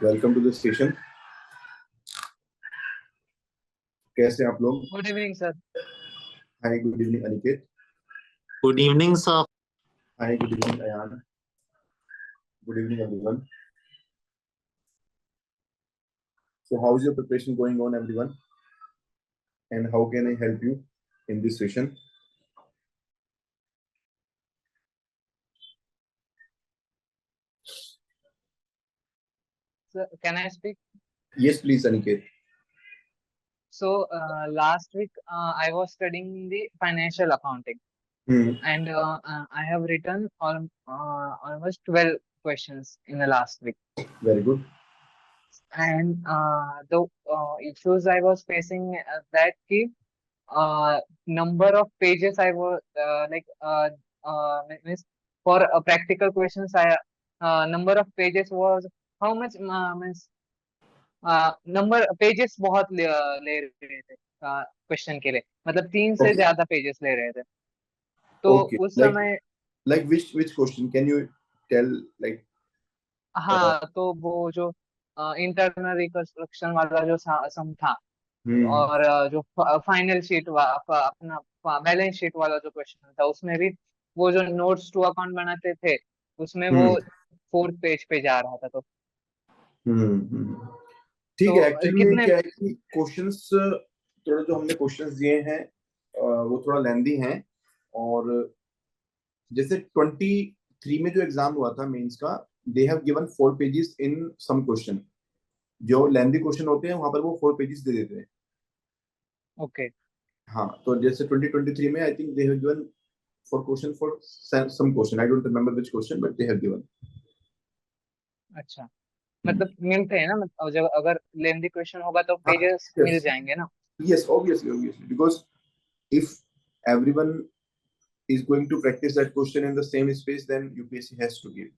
Welcome to the station. कैसे हैं आप लोग? Good evening sir. Hi, good evening Aniket. Good evening, sir. Hi, good evening Ayaan. Good evening everyone. So how is your preparation going on, everyone? And how can I help you in this session? Sir, can I speak? Yes, please, Aniket. So last week I was studying the financial accounting, and I have written almost 12 questions in the last week. Very good. And the issues I was facing that the number of pages I was means for practical questions I number of pages was how much means number pages बहुत ले रहे थे question के लिए, मतलब 3 से Okay. ज्यादा pages ले रहे थे। तो Okay. उस समय Like which question? Can you tell like? हाँ, तो वो जो इंटरनल रिकंस्ट्रक्शन वाला जो सम था, और जो फाइनल शीट अपना बैलेंस शीट वाला जो क्वेश्चन था, उसमें भी वो जो नोट्स टू अकाउंट बनाते थे उसमें वो 4th पेज पे जा रहा था। तो ठीक है। तो एक्चुअली कितने क्या है कि क्वेश्चंस थोड़ा जो हमने क्वेश्चंस दिए हैं वो थोड़ा लेंदी हैं। और जैसे 23 में जो एग्जाम हुआ था मेंस का, they have given 4 pages in some question. जो लेंदी क्वेश्चन होते हैं वहां पर वो 4 पेजेस दे देते हैं। ओके। हाँ, तो जैसे 2023 में I think they have given four question for some question, I don't remember which question, but they have given. अच्छा, मतलब मिलते हैं ना, मतलब जब अगर लेंदी क्वेश्चन होगा तो पेजेस मिल जाएंगे ना? Yes, obviously, because if everyone is going to practice that question in the same space, then UPSC has to give.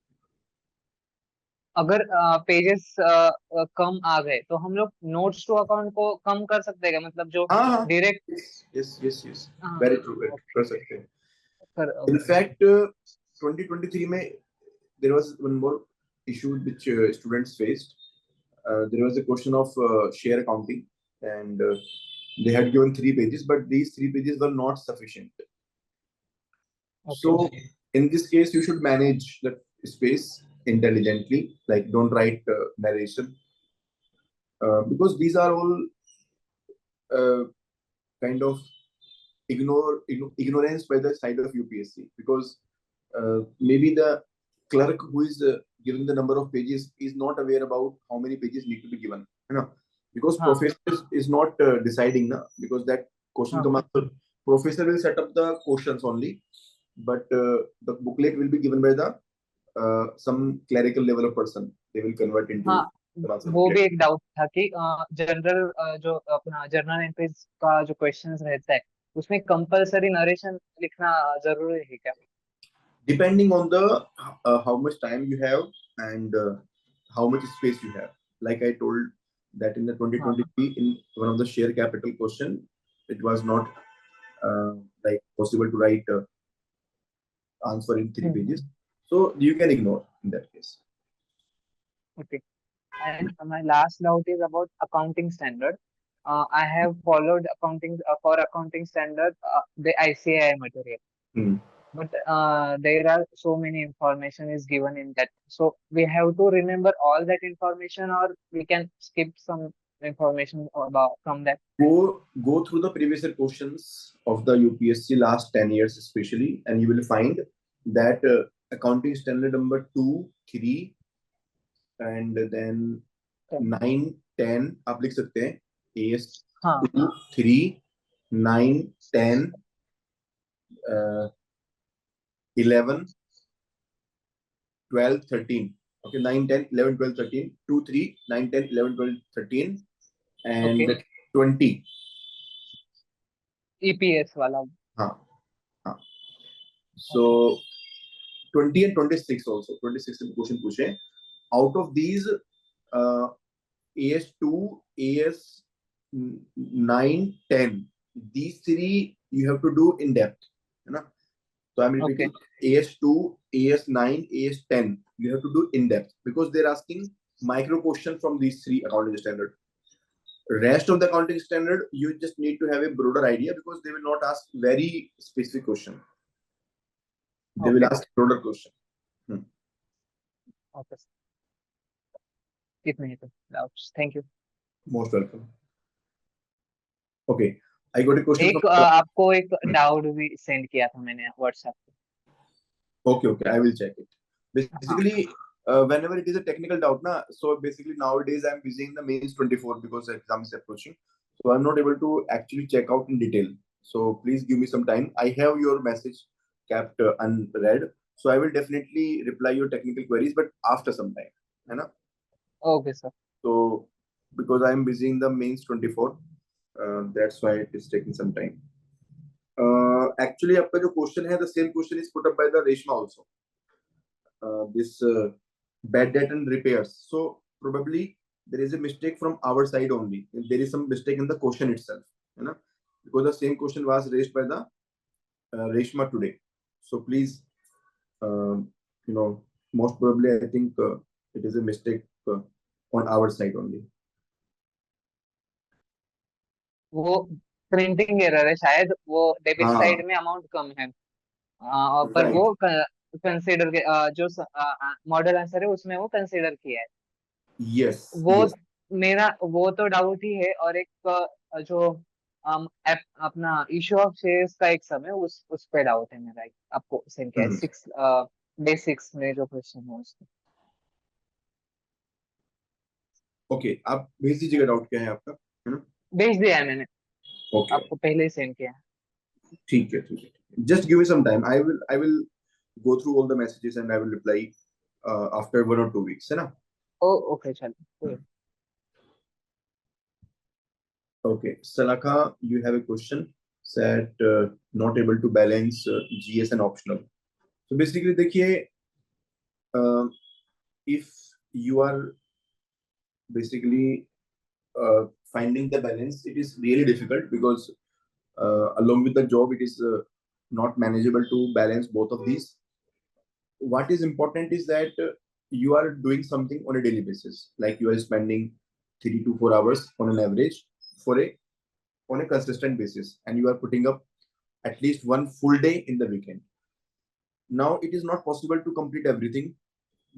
अगर पेजेस कम आ गए तो हम लोग नोट्स टू अकाउंट को कम कर सकते हैं, मतलब जो डायरेक्ट। yes, very true, कर सकते हैं। In okay. fact, 2023 में there was one more issue which students faced. There was a question of share accounting, and they had given 3 pages, but these 3 pages were not sufficient. Okay. So in this case, you should manage the space intelligently, like don't write narration, because these are all kind of ignorance by the side of UPSC, because maybe the clerk who is giving the number of pages is not aware about how many pages need to be given, you know, because professor is not deciding na, because that question professor will set up the questions only, but the booklet will be given by the some clerical level of person. They will convert into वो भी एक doubt था कि general जो अपना journal entries का जो questions रहता है उसमें कंपलसरी नरेशन लिखना जरूरी है क्या? Depending on the how much time you have and how much space you have. Like I told that in the 2023 in one of the share capital question, it was not like possible to write answer in 3 pages, so you can ignore in that case. Okay. And my last doubt is about accounting standard. I have followed accounting for accounting standard the ICAI material. But there are so many information is given in that, so we have to remember all that information, or we can skip some information about from that. Go through the previous questions of the UPSC last 10 years especially, and you will find that accounting standard number 2, 3 and then 9, 10 आप लिख सकते हैं। AS 2, 3, 9, 10, 11, 12, 13. Okay, 9, 10, 11, 12, 13. 2, 3, 9, 10, 11, 12, 13 and 20. EPS वाला। हाँ। So 20 and 26 also. 26 question पूछे. Out of these, AS2, AS 9, 10. These 3 you have to do in depth, है ना? So I'm repeating. AS2, AS9, AS10. You have to do in depth because they're asking micro question from these three accounting standard. Rest of the accounting standard, you just need to have a broader idea because they will not ask very specific question. They will ask broader question. Okay. कितने doubts? Thank you. Most welcome. Okay, I got a question. एक आपको एक doubt भी send किया था मैंने WhatsApp पे. Okay, I will check it. Basically, whenever it is a technical doubt, so basically nowadays I'm busy in the mains 24 because exam is approaching. So I'm not able to actually check out in detail. So please give me some time. I have your message kept unread. So I will definitely reply your technical queries, but after some time. है ना? Okay, sir. So because I'm busy in the mains 24, that's why it is taking some time. Actually, आपका जो question है, the same question is put up by the Reshma also. This bad debt and repairs. So probably there is a mistake from our side only. There is some mistake in the question itself, you know, because the same question was raised by the Reshma today. So please, most probably I think it is a mistake on our side only. वो printing error है शायद, वो debit side में amount कम है, पर वो consider के जो मॉडल आंसर है उसमें वो कंसीडर किया है. यस, वो मेरा वो तो डाउट ही है. और एक जो अपना इशू ऑफ शेयर्स का एक समय उस पे डाउट है मेरा, आपको सेंड किया है. डे 6 में जो क्वेश्चन है उसमें. ओके, आप भेज दीजिएगा डाउट क्या है आपका, है ना? भेज दिया है मैंने. ओके, आपको पहले ही सेंड किया है. ठीक है. Just give me some time. I will go through all the messages and I will reply after 1 or 2 weeks, है ना? Oh, okay, चलो. Okay, Salakha, you have a question. Said not able to balance GS and optional. So basically, देखिए, if you are basically finding the balance, it is really difficult because along with the job, it is not manageable to balance both of these. What is important is that you are doing something on a daily basis, like you are spending 3 to 4 hours on an average on a consistent basis, and you are putting up at least one full day in the weekend. Now it is not possible to complete everything.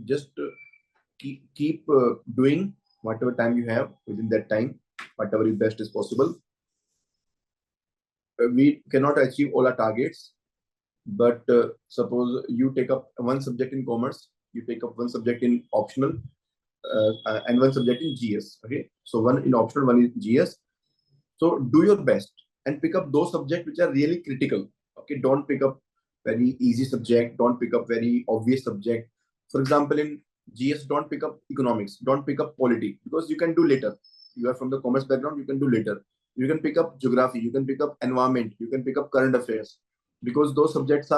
Just keep doing whatever time you have within that time, whatever is best is possible. We cannot achieve all our targets, but suppose you take up one subject in commerce, you take up one subject in optional, and one subject in GS. Okay, so one in optional, one in GS. So do your best and pick up those subjects which are really critical. Okay, don't pick up very easy subject, don't pick up very obvious subject. For example, in GS, don't pick up economics, don't pick up polity, because you can do later. You are from the commerce background, you can do later. You can pick up geography, you can pick up environment, you can pick up current affairs, because those subjects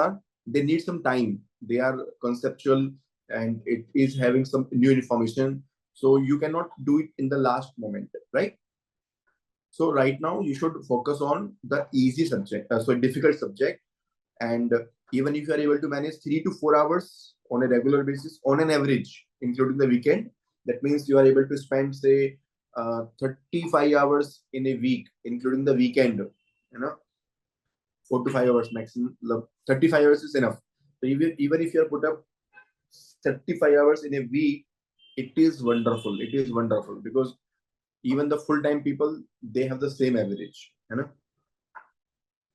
they need some time. They are conceptual and it is having some new information. So you cannot do it in the last moment, right? So right now you should focus on the easy subject, so difficult subject. And even if you are able to manage 3 to 4 hours on a regular basis, on an average, including the weekend, that means you are able to spend, say, 35 hours in a week, including the weekend, 4 to 5 hours maximum. 35 hours is enough. So even if you are put up 35 hours in a week, it is wonderful. It is wonderful because even the full-time people, they have the same average.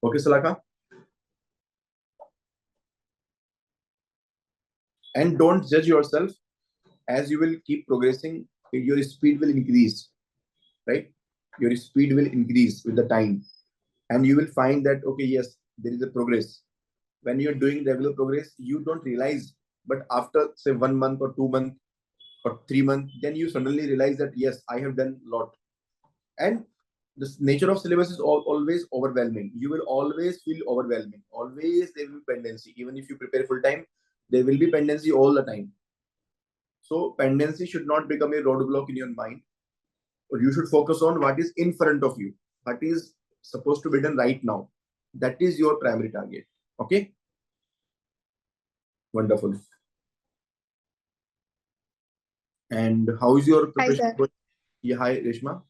Okay, Salaka? And don't judge yourself. As you will keep progressing, your speed will increase, right? Your speed will increase with the time. And you will find that, okay, yes, there is a progress. When you're doing regular progress, you don't realize. But after, say, 1 month or 2 months or 3 months, then you suddenly realize that, yes, I have done a lot. And the nature of syllabus is always overwhelming. You will always feel overwhelming. Always there will be pendency. Even if you prepare full time, there will be pendency all the time. So pendency should not become a roadblock in your mind. Or you should focus on what is in front of you. What is supposed to be done right now. That is your primary target. Okay? Wonderful. And how is your Hi, preparation sir. going? Yeah, hi, Reshma.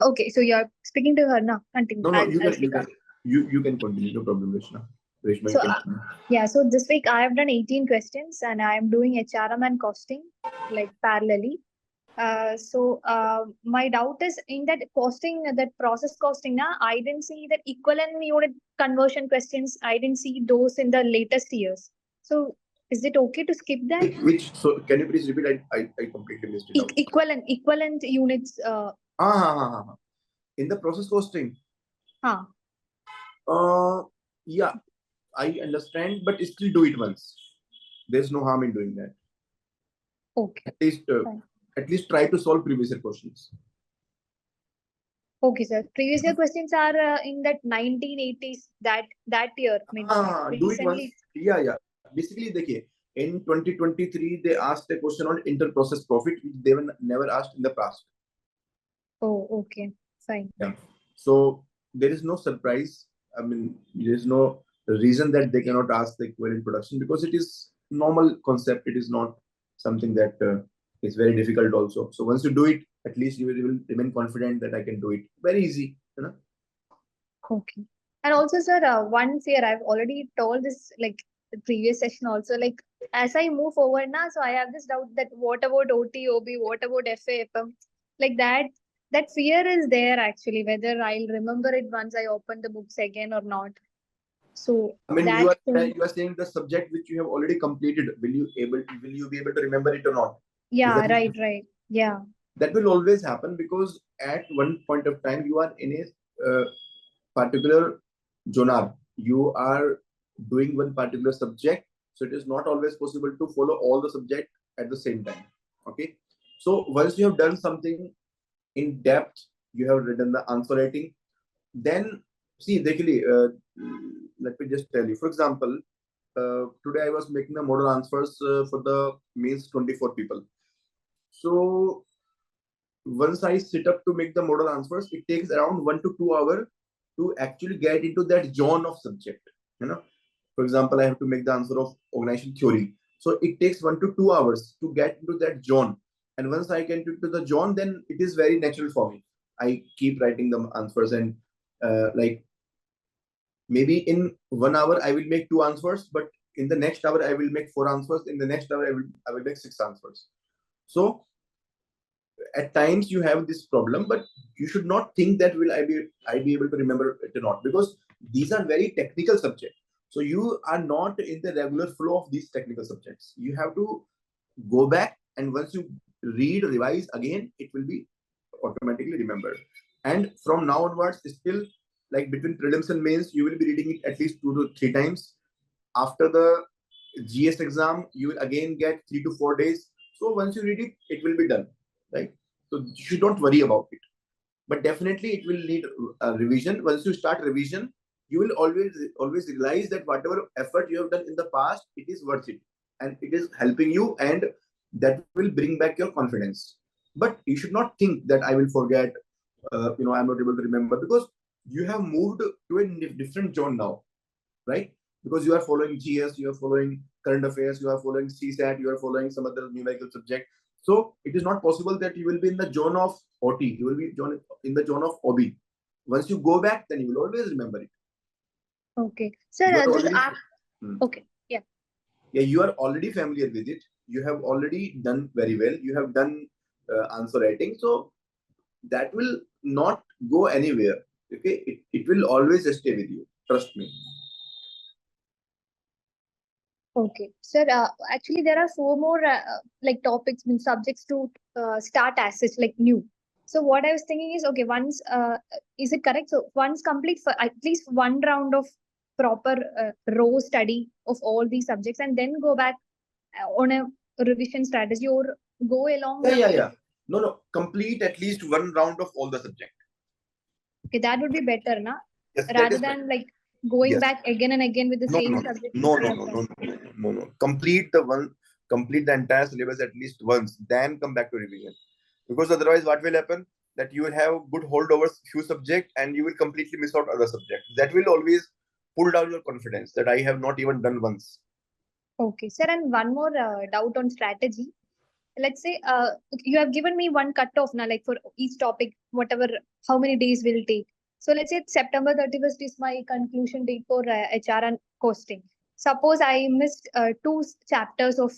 Okay, so you're speaking to her now. Continue. No, I'll you speak can, up. you can continue. No problem, Reshma. Reshma, you So, can. yeah, so this week I have done 18 questions and I am doing HRM and costing like parallelly. My doubt is in that costing, that process costing, na, I didn't see that equivalent unit conversion questions. I didn't see those in the latest years. So, is it okay to skip that? Which, so can you please repeat? I completely missed it out. Equivalent units. In the process costing. Huh. Yeah, I understand, but still do it once. There's no harm in doing that. Okay. At least try to solve previous year questions. Okay, sir. Previous year questions are in that 1980s, that year. Means Do it once. recently. Yeah. Basically, देखिए, in 2023, they asked a question on inter-process profit, which they were never asked in the past. Oh, okay. Fine. Yeah. So there is no surprise. I mean, there is no reason that they cannot ask the equivalent production because it is normal concept. It is not something that is very difficult also. So once you do it, at least you will remain confident that I can do it. Very easy, you know. Okay. And also, sir, once here I've already told this like the previous session also. Like as I move forward now, so I have this doubt that what about OT, what about FAFM, like that. That fear is there actually, whether I'll remember it once I open the books again or not. So I mean, that you are saying the subject which you have already completed. Will you be able to remember it or not? Yeah, right. Yeah. That will always happen because at one point of time you are in a particular genre. You are doing one particular subject, so it is not always possible to follow all the subject at the same time. Okay, so once you have done something in depth, you have written the answer writing, then see, basically, let me just tell you. For example, today I was making the model answers for the mains 24 people. So once I sit up to make the model answers, it takes around 1 to 2 hours to actually get into that genre of subject. You know, for example, I have to make the answer of organization theory. So it takes 1 to 2 hours to get into that genre. And once I get into the genre, then it is very natural for me. I keep writing the answers and like maybe in 1 hour I will make 2 answers, but in the next hour I will make 4 answers. In the next hour I will make 6 answers. So at times you have this problem, but you should not think that will I be able to remember it or not, because these are very technical subjects. So you are not in the regular flow of these technical subjects. You have to go back, and once you read, revise again, it will be automatically remembered. And from now onwards, still like between prelims and mains, you will be reading it at least 2 to 3 times. After the GS exam, you will again get 3 to 4 days. So once you read it, it will be done, right? So you should not worry about it. But definitely it will need a revision. Once you start revision, you will always realize that whatever effort you have done in the past, it is worth it, and it is helping you, and that will bring back your confidence. But you should not think that I will forget, I'm not able to remember, because you have moved to a different zone now, right? Because you are following GS, you are following current affairs, you are following CSAT, you are following some other numerical subject. So it is not possible that you will be in the zone of OT. You will be in the zone of OB. Once you go back, then you will always remember it. Okay. Sir, okay. Yeah. Yeah, you are already familiar with it. You have already done very well. You have done answer writing. So that will not go anywhere. Okay. It will always stay with you. Trust me. Okay, sir. Actually, there are 4 more like topics, means subjects to start as such, like new. So what I was thinking is, okay, once is it correct? So once complete for at least one round of proper row study of all these subjects, and then go back on a revision strategy, or go along. Yeah. No. Complete at least one round of all the subject. Okay, that would be better, na? Yes, Rather than like going back again and again with the same subject. No. Complete the entire syllabus at least once, then come back to revision. Because otherwise, what will happen? That you will have good holdovers few subjects, and you will completely miss out other subjects. That will always pull down your confidence that I have not even done once. Okay, sir. And one more doubt on strategy. let's say you have given me one cutoff now, like for each topic, whatever, how many days will take. So let's say September 31st is my conclusion date for HR and costing. Suppose I missed two chapters of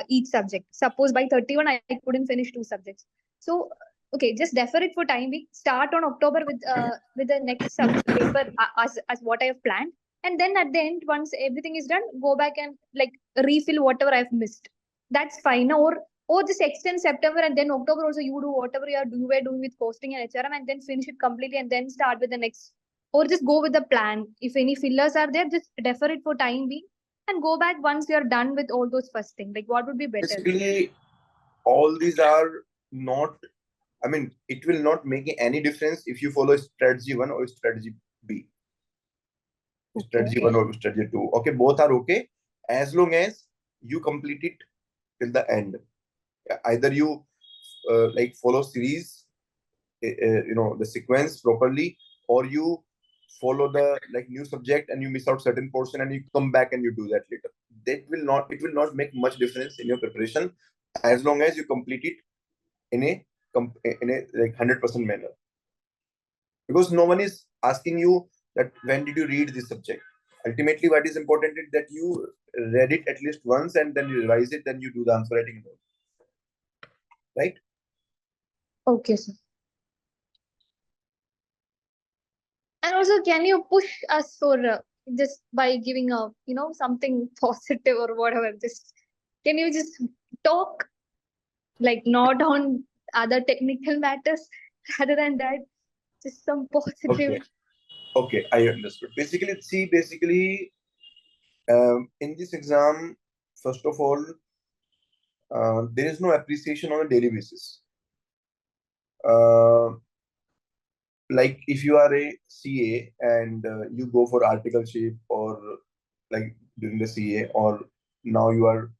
each subject. Suppose by 31 I couldn't finish two subjects. So okay, just defer it for time being. Start on October with the next paper as what I have planned, and then at the end, once everything is done, go back and like refill whatever I've missed. That's fine. Or just extend September and then October also you do whatever you were doing with costing and HRM and then finish it completely and then start with the next. Or just go with the plan. If any fillers are there, just defer it for time being and go back once you're done with all those first things. Like what would be better? Basically, all these are not, I mean, it will not make any difference if you follow strategy 1 or strategy B. Strategy 1 or strategy 2. Okay, both are okay as long as you complete it till the end. Either you like follow series, the sequence properly, or you follow the like new subject and you miss out certain portion and you come back and you do that later. It will not make much difference in your preparation as long as you complete it in a like 100% manner. Because no one is asking you that when did you read this subject. Ultimately, what is important is that you read it at least once and then you revise it, then you do the answer writing. Right? Okay, sir. And also, can you push us for just by giving a something positive or whatever? Just can you just talk like not on other technical matters rather than that, just some positive. Okay, I understood. Basically, in this exam, first of all, there is no appreciation on a daily basis. Like if you are a CA and you go for articleship or like doing the CA, or now you are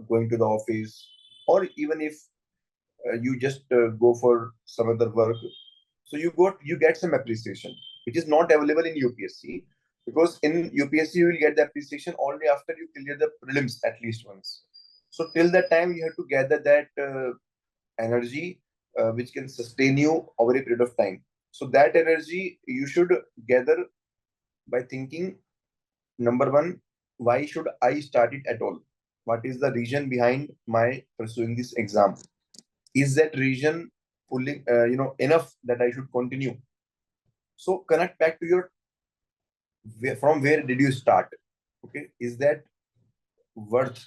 going to the office, or even if you just go for some other work, so you get some appreciation, which is not available in UPSC, because in UPSC you will get the appreciation only after you clear the prelims at least once. So till that time you have to gather that energy which can sustain you over a period of time. So that energy you should gather by thinking, number one, why should I start it at all? What is the reason behind my pursuing this exam? Is that reason pulling enough that I should continue? So connect back to your from where did you start? Okay, is that worth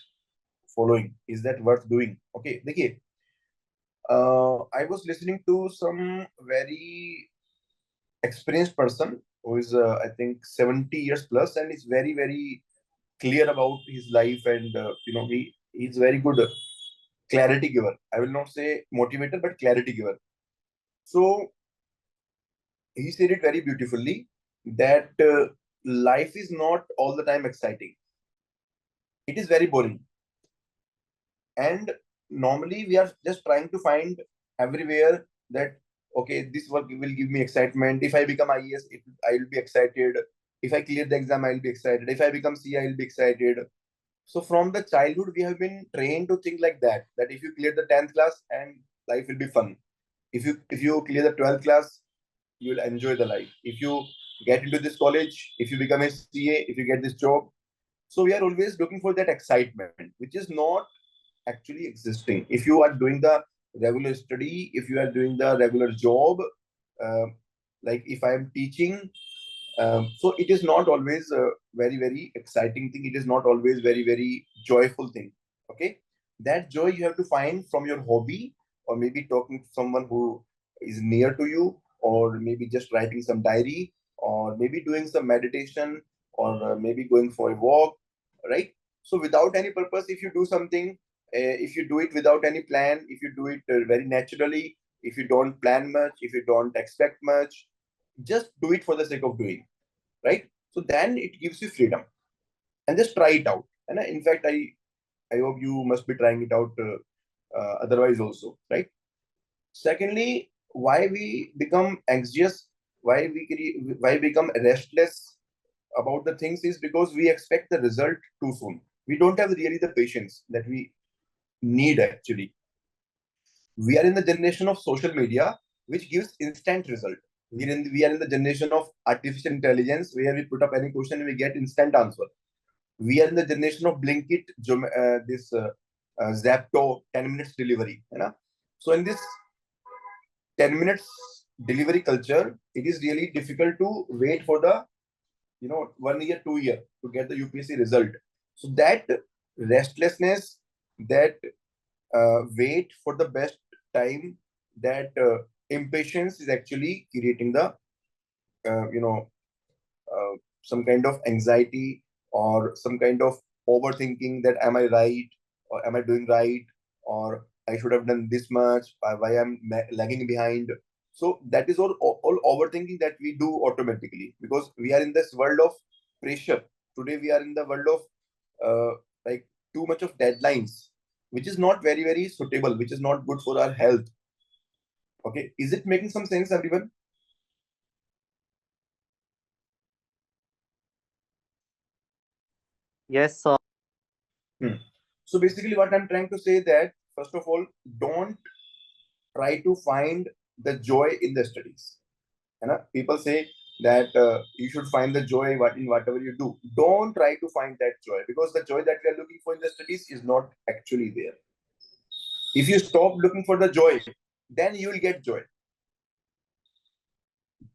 following? Is that worth doing? Okay, देखिए, I was listening to some very experienced person who is I think 70 years plus and is very very clear about his life, and he's very good clarity giver. I will not say motivator, but clarity giver. So he said it very beautifully that life is not all the time exciting. It is very boring. And normally we are just trying to find everywhere that, okay, this work will give me excitement. If I become IES, I will be excited. If I clear the exam, I will be excited. If I become CA, I will be excited. So from the childhood, we have been trained to think like that if you clear the 10th class and life will be fun. If you clear the 12th class, you will enjoy the life. If you get into this college, if you become a CA, if you get this job. So we are always looking for that excitement, which is not actually existing. If you are doing the regular study, if you are doing the regular job, like if I am teaching, so it is not always a very, very exciting thing. It is not always very, very joyful thing. Okay. That joy you have to find from your hobby, or maybe talking to someone who is near to you, or maybe just writing some diary, or maybe doing some meditation, or maybe going for a walk, right? So without any purpose, if you do something, if you do it without any plan, if you do it very naturally, if you don't plan much, if you don't expect much, just do it for the sake of doing, right? So then it gives you freedom, and just try it out. And in fact, I hope you must be trying it out otherwise also, right? Secondly, why we become anxious, why become restless about the things is because we expect the result too soon. We don't have really the patience that we need actually. We are in the generation of social media, which gives instant result. We are in the generation of artificial intelligence, where we put up any question and we get instant answer. We are in the generation of Blinkit, Zapto, 10 minutes delivery. You know? So in this 10 minutes delivery culture, it is really difficult to wait for the 1 year, 2 year to get the UPSC result. So that restlessness, that wait for the best time, that impatience is actually creating the uh, you know some kind of anxiety or some kind of overthinking, that am I right, or am I doing right, or I should have done this much, why I'm lagging behind. So that is all overthinking that we do automatically, because we are in this world of pressure. Today we are in the world of like too much of deadlines, which is not very very suitable, which is not good for our health. Okay, is it making some sense, everyone? Yes, sir. Hmm. So basically, what I'm trying to say that, first of all, don't try to find the joy in the studies. You know, people say that you should find the joy in whatever you do. Don't try to find that joy, because the joy that we are looking for in the studies is not actually there. If you stop looking for the joy, then you will get joy.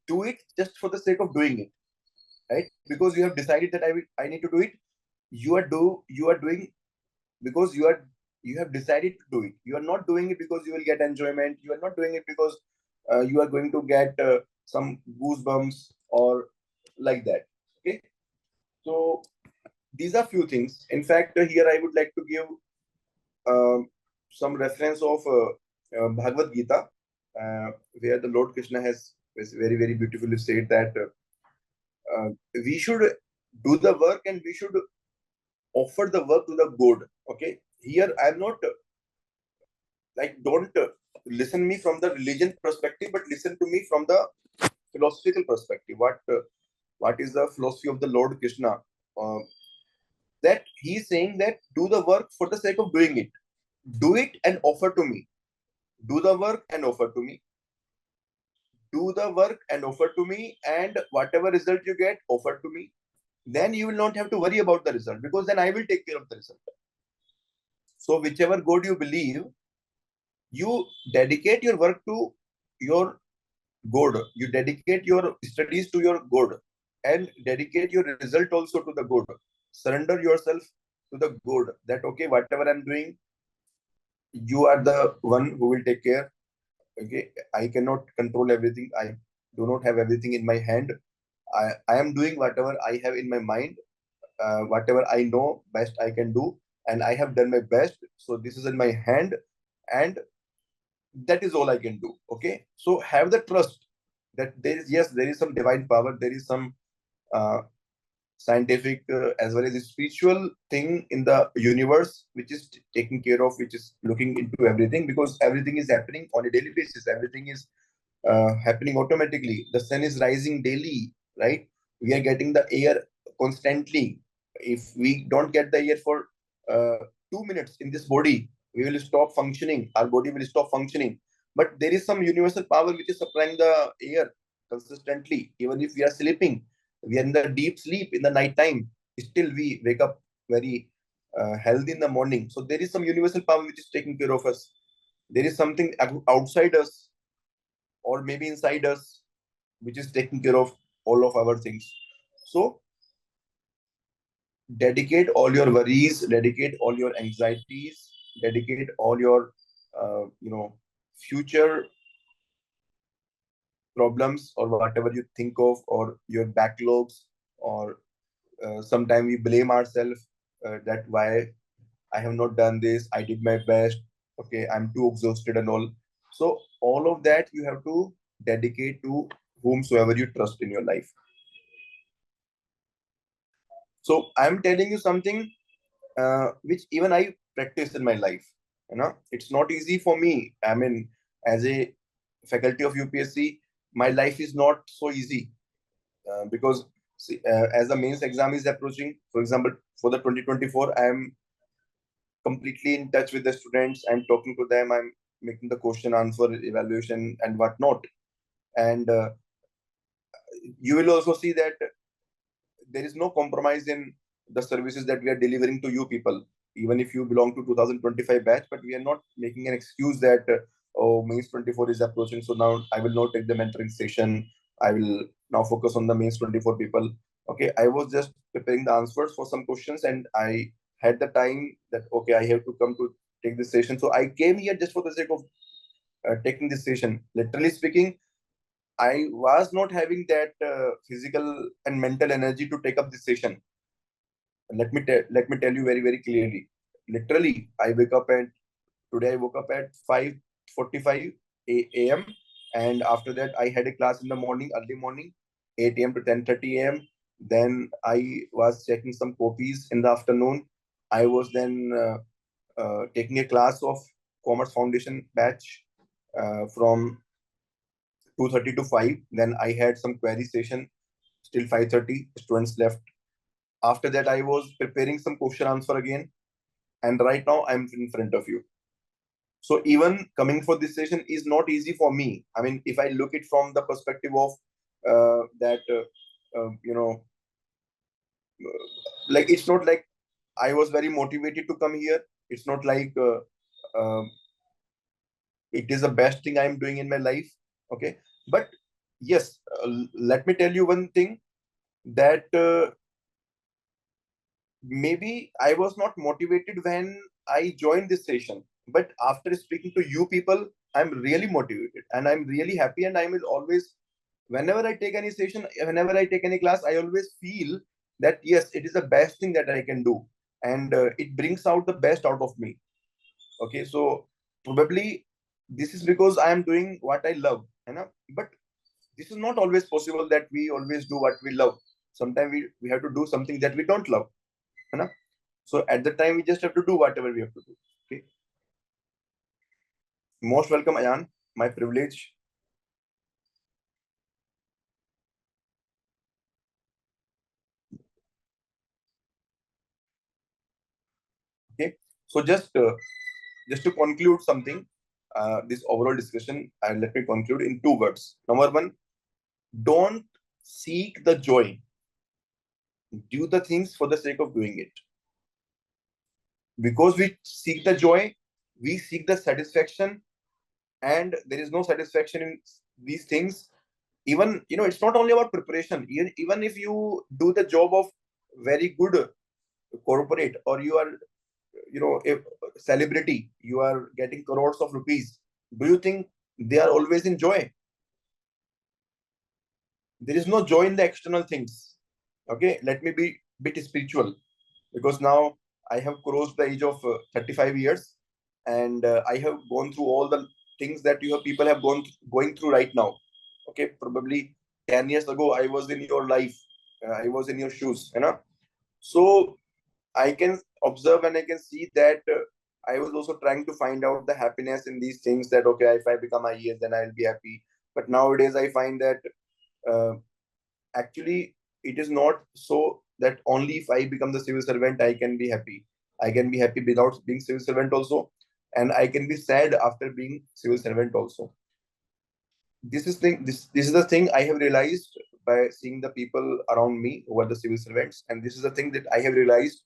Do it just for the sake of doing it, right? Because you have decided that I need to do it. You are doing because you have decided to do it. You are not doing it because you will get enjoyment. You are not doing it because you are going to get some goosebumps or like that. Okay, so these are few things. In fact, here I would like to give some reference of Bhagavad Gita, where the Lord Krishna has very very beautifully said that we should do the work and we should offer the work to the god. Okay, here I am not like, don't listen me from the religion perspective, but listen to me from the philosophical perspective. What is the philosophy of the Lord Krishna? uh, that he is saying that do the work for the sake of doing it. Do it and offer to me. Do the work and offer to me. Do the work and offer to me, and whatever result you get, offer to me. Then you will not have to worry about the result, because then I will take care of the result. So whichever god you believe, you dedicate your work to your god. You dedicate your studies to your god, and dedicate your result also to the god. Surrender yourself to the god, that okay, whatever I'm doing, you are the one who will take care. Okay, I cannot control everything. I do not have everything in my hand. I am doing whatever I have in my mind, whatever I know best I can do, and I have done my best. So this is in my hand, and that is all I can do. Okay, so have the trust that there is, yes, there is some divine power, there is some uh, scientific as well as spiritual thing in the universe, which is taking care of, which is looking into everything, because everything is happening on a daily basis. Everything is happening automatically. The sun is rising daily, right? We are getting the air constantly. If we don't get the air for 2 minutes in this body, we will stop functioning. Our body will stop functioning. But there is some universal power which is supplying the air consistently. Even if we are sleeping, we are in the deep sleep in the night time. Still, we wake up very healthy in the morning. So there is some universal power which is taking care of us. There is something outside us, or maybe inside us, which is taking care of all of our things. So dedicate all your worries, dedicate all your anxieties, dedicate all your future problems, or whatever you think of, or your backlogs, or sometimes we blame ourselves, that why I have not done this, I did my best, okay, I'm too exhausted and all. So all of that you have to dedicate to whomsoever you trust in your life. So I'm telling you something which even I practice in my life. It's not easy for me. I mean, as a faculty of UPSC, my life is not so easy, because see, as the mains exam is approaching, for example, for the 2024, I am completely in touch with the students. I'm talking to them. I'm making the question answer evaluation and whatnot. And you will also see that there is no compromise in the services that we are delivering to you people, even if you belong to 2025 batch. But we are not making an excuse that oh, mains 24 is approaching, so now I will not take the mentoring session. I will now focus on the mains 24 people. Okay, I was just preparing the answers for some questions, and I had the time that okay, I have to come to take this session. So I came here just for the sake of taking this session. Literally speaking, I was not having that physical and mental energy to take up this session. Let me tell you very very clearly. Literally, I wake up at today. I woke up at 5:45 a.m. and after that I had a class in the morning, early morning, 8 a.m. to 10:30 a.m. Then I was checking some copies in the afternoon. I was then taking a class of Commerce Foundation batch from 2:30 to 5. Then I had some query session till 5:30. Students left. After that, I was preparing some question answer again. And right now, I'm in front of you. So even coming for this session is not easy for me. I mean, if I look it from the perspective of that, you know, like it's not like I was very motivated to come here. It's not like it is the best thing I'm doing in my life. Okay. But yes, let me tell you one thing that maybe I was not motivated when I joined this session. But after speaking to you people, I'm really motivated and I'm really happy. And I will always, whenever I take any session, whenever I take any class, I always feel that yes, it is the best thing that I can do. And it brings out the best out of me. Okay. So probably this is because I am doing what I love. You know? But this is not always possible that we always do what we love. Sometimes we have to do something that we don't love. You know? So at the time, we just have to do whatever we have to do. Okay. Most welcome, Ayan. My privilege. Okay. So just to conclude something, this overall discussion, and let me conclude in 2 words. Number 1, don't seek the joy. Do the things for the sake of doing it. Because we seek the joy, we seek the satisfaction, and there is no satisfaction in these things. Even it's not only about preparation. Even if you do the job of very good corporate, or you are a celebrity, you are getting crores of rupees, do you think they are always in joy? There is no joy in the external things. Okay, let me be bit spiritual, because now I have crossed the age of 35 years, and I have gone through all the things that people have going through right now. Okay, probably 10 years ago, I was in your life. I was in your shoes, So I can observe and I can see that I was also trying to find out the happiness in these things, that, okay, if I become IAS, then I'll be happy. But nowadays, I find that uh, actually it is not so that only if I become the civil servant, I can be happy. I can be happy without being civil servant also. And I can be sad after being civil servant also. This is the thing I have realized by seeing the people around me who are the civil servants, and this is the thing that I have realized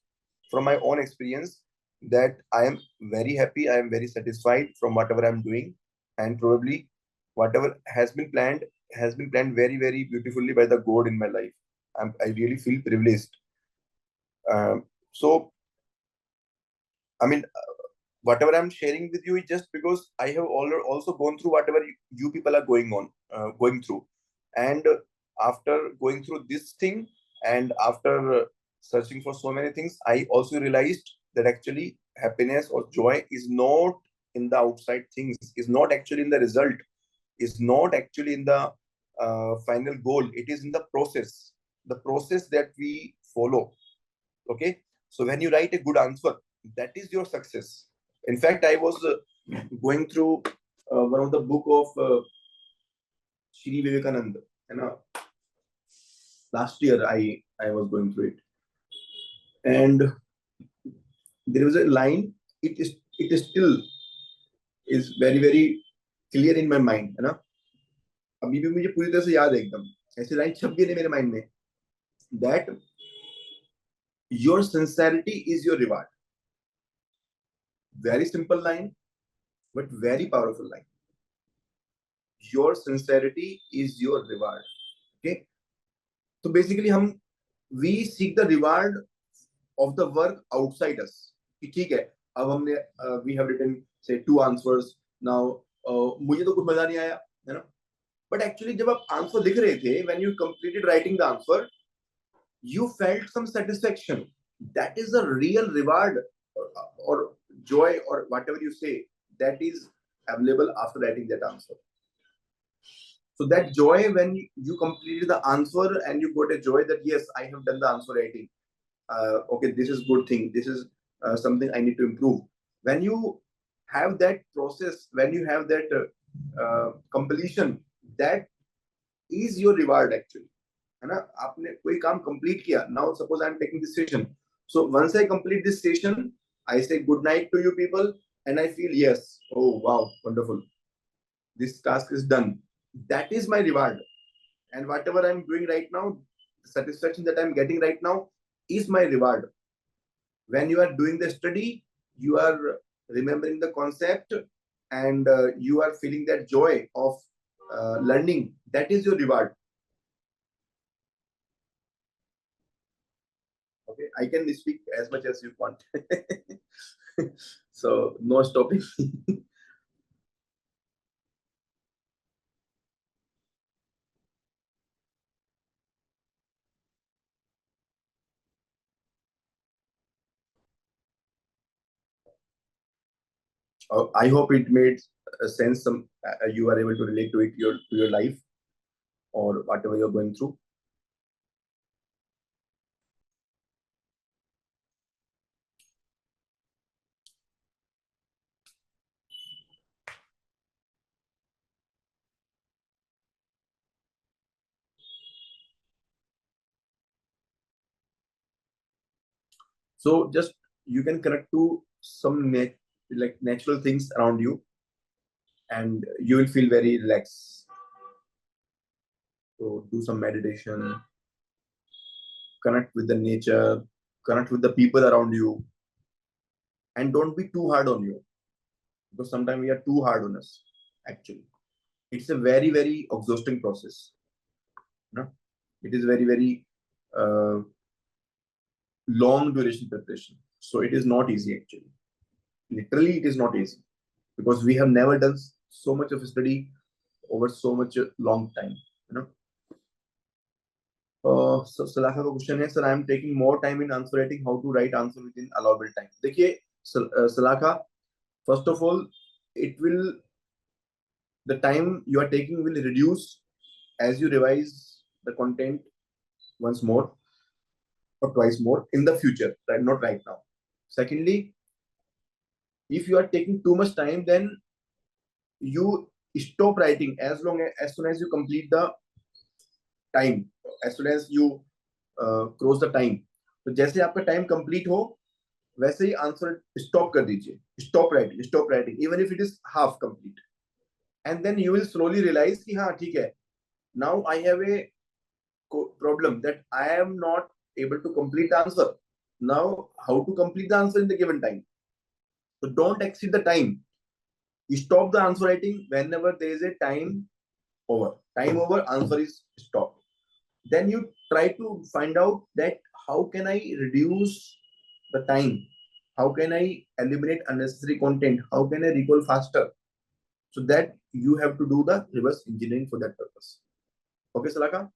from my own experience, that I am very happy, I am very satisfied from whatever I'm doing, and probably whatever has been planned very very beautifully by the God in my life. I really feel privileged. So I mean, whatever I'm sharing with you is just because I have also gone through whatever you people are going through. And after going through this thing, and after searching for so many things, I also realized that actually happiness or joy is not in the outside things, is not actually in the result, is not actually in the final goal. It is in the process that we follow. Okay. So when you write a good answer, that is your success. In fact, I was going through one of the book of Shri Vivekananda. Last year I was going through it, and there was a line. It is still is very very clear in my mind, है ना? अभी भी मुझे पूरी तरह से याद है एकदम, ऐसे लाइन छप गई मेरे माइंड में, that your sincerity is your reward. Very simple line, but very powerful line. Your sincerity is your reward. Okay, so basically we seek the reward of the work outside us. ठीक है, अब हमने we have written say 2 answers now. मुझे तो कुछ मजा नहीं आया, है ना? But actually जब आप आंसर लिख रहे थे, when you completed writing the answer, you felt some satisfaction. That is the real reward or joy or whatever you say, that is available after writing that answer. So that joy when you completed the answer and you got a joy that yes, I have done the answer writing. Okay, this is good thing. This is something I need to improve. When you have that process, when you have that completion, that is your reward actually. है ना? आपने कोई काम complete किया. Now suppose I am taking this session. So once I complete this session, I say good night to you people, and I feel yes, oh wow, wonderful. This task is done. That is my reward. And whatever I'm doing right now, the satisfaction that I'm getting right now is my reward. When you are doing the study, you are remembering the concept and you are feeling that joy of learning. That is your reward. Okay, I can speak as much as you want. So no stopping. I hope it made sense. Some you are able to relate to it to your life or whatever you're going through. So just you can connect to some like natural things around you, and you will feel very relaxed. So do some meditation, connect with the nature, connect with the people around you, and don't be too hard on you, because sometimes we are too hard on us. Actually, it's a very very exhausting process. No? It is very very long duration preparation. So it is not easy actually. Literally, it is not easy because we have never done so much of study over so much long time. You know. So Salaka का question है, sir, I am taking more time in answer writing. How to write answer within allowable time? देखिए, Salaka, first of all, the time you are taking will reduce as you revise the content once more or twice more in the future, right? Not right now. Secondly, if you are taking too much time, then you stop writing as soon as you complete the time, as soon as you cross the time. तो जैसे आपका time complete हो, वैसे ही answer stop कर दीजिए. Stop writing, even if it is half complete. And then you will slowly realize कि हाँ ठीक है. Now I have a problem that I am not able to complete the answer. Now how to complete the answer in the given time? So don't exceed the time. You stop the answer writing whenever there is a time over. Time over, answer is stopped. Then you try to find out that how can I reduce the time? How can I eliminate unnecessary content? How can I recall faster? So that you have to do the reverse engineering for that purpose. Okay, Salaka?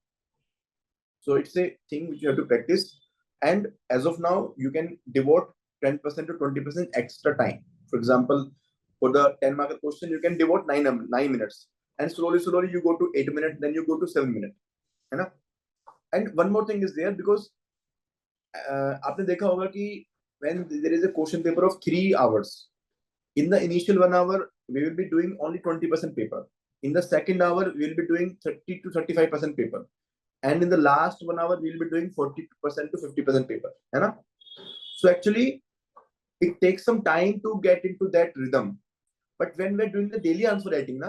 So it's a thing which you have to practice. And as of now, you can devote 10% to 20% extra time. For example, for the 10-mark question, you can devote 9 minutes. And slowly you go to 8 minutes, then you go to 7 minutes. है ना? And one more thing is there, because आपने देखा होगा कि when there is a question paper of 3 hours, in the initial 1 hour, we will be doing only 20% paper. In the second hour, we will be doing 30 to 35% paper. And in the last 1 hour, we will be doing 40% to 50% paper. है ना? So actually, it takes some time to get into that rhythm. But when we're doing the daily answer writing,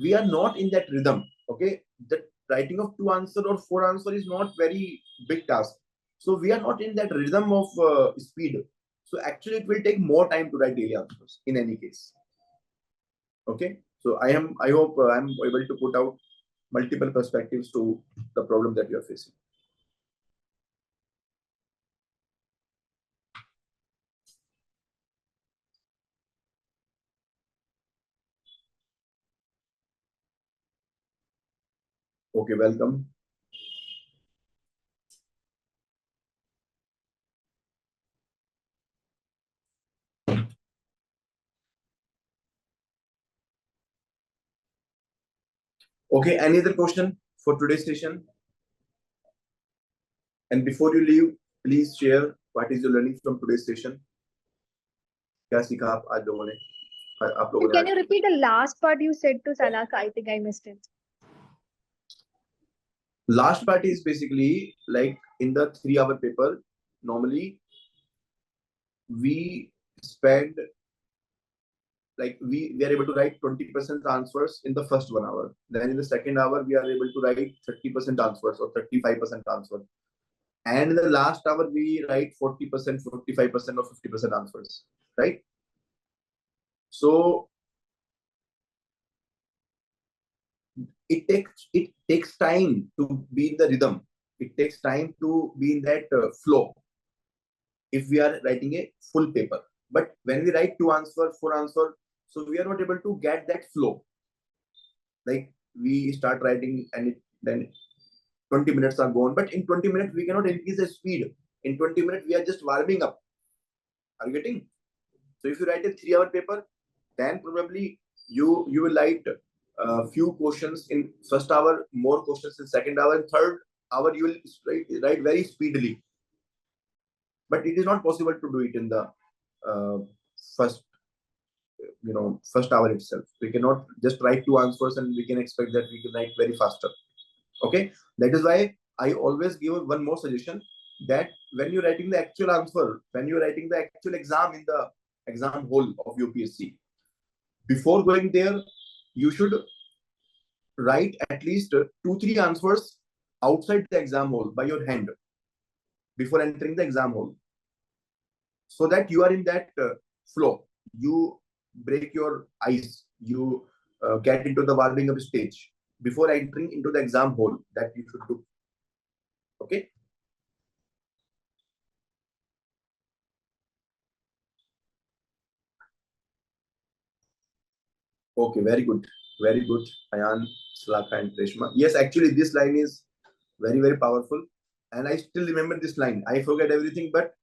we are not in that rhythm. Okay, the writing of 2 answer or 4 answer is not very big task. So we are not in that rhythm of speed. So actually, it will take more time to write daily answers in any case. Okay, so I hope I'm able to put out multiple perspectives to the problem that you are facing. Okay, welcome. Okay, any other question for today's session? And before you leave, please share what is your learning from today's session. क्या सीखा आप आज लोगों ने? आप लोगों ने Can you repeat the last part you said to Salaka? I think I missed it. Last part is basically like in the 3-hour paper, normally we spend like we are able to write 20% answers in the first 1 hour. Then in the second hour, we are able to write 30% answers or 35% answers. And in the last hour, we write 40%, 45% or 50% answers, right? So it takes time to be in the rhythm. It takes time to be in that flow if we are writing a full paper. But when we write 2 answers, 4 answers, so we are not able to get that flow. Like we start writing and then 20 minutes are gone. But in 20 minutes, we cannot increase the speed. In 20 minutes, we are just warming up. Are you getting? So if you write a 3-hour paper, then probably you will write a few questions in first hour, more questions in second hour, and third hour you will write very speedily. But it is not possible to do it in the first hour itself. We cannot just write 2 answers and we can expect that we can write very faster. Okay, that is why I always give one more suggestion, that when you're writing the actual answer, when you're writing the actual exam in the exam hall of UPSC, before going there, you should write at least 2-3 answers outside the exam hall by your hand before entering the exam hall, so that you are in that flow. You break your ice, you get into the warming up stage before entering into the exam hall. That you should do. Okay. Okay, very good. Very good, Ayan, Slaka and Reshma. Yes, actually this line is very, very powerful. And I still remember this line. I forget everything, but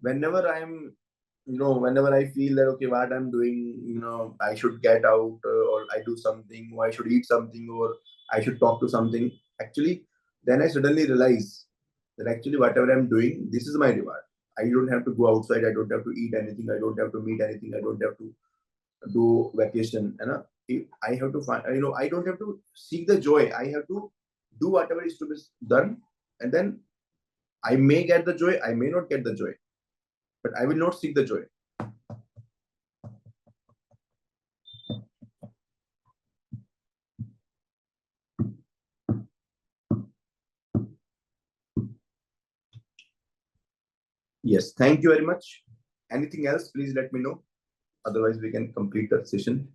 whenever I'm, whenever I feel that, okay, what I'm doing, I should get out or I do something, or I should eat something, or I should talk to something. Actually, then I suddenly realize that actually whatever I'm doing, this is my reward. I don't have to go outside. I don't have to eat anything. I don't have to meet anything. I don't have to do vacation. I have to find, I don't have to seek the joy. I have to do whatever is to be done. And then I may get the joy. I may not get the joy, but I will not seek the joy. Yes, thank you very much. Anything else, please let me know. Otherwise, we can complete the session.